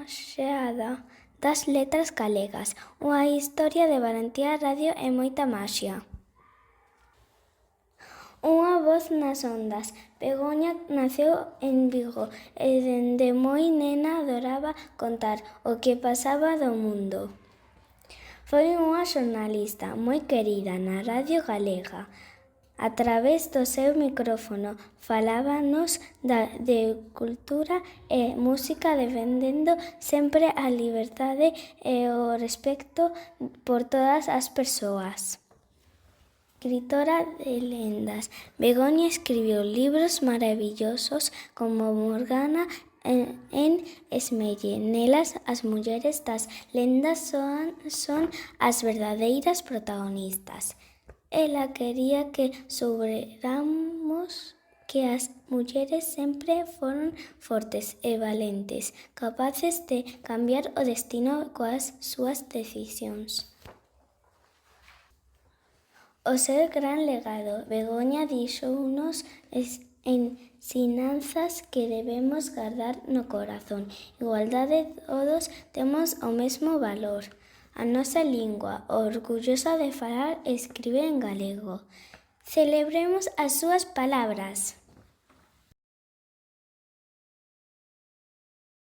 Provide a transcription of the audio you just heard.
homenaxeada das letras galegas, unha historia de valentía, radio e moita maxia. Unha voz nas ondas. Begoña naceu en Vigo e dende moi nena adoraba contar o que pasaba do mundo. Foi unha xornalista moi querida na radio galega. A través do seu micrófono falábanos de cultura e música, defendendo sempre a liberdade e o respecto por todas as persoas. Escritora de lendas, Begoña escribiu libros maravillosos como Morgana en Esmelle. Nelas as mulleres das lendas son as verdadeiras protagonistas. Ela quería que souberamos que as mulleres sempre foron fortes e valentes, capaces de cambiar o destino coas súas decisións. O seu gran legado. Begoña deixounos ensinanzas que debemos gardar no corazón. Igualdade, todos temos o mesmo valor. A nosa lingua, orgullosa de falar e escribir en galego. Celebremos as súas palabras.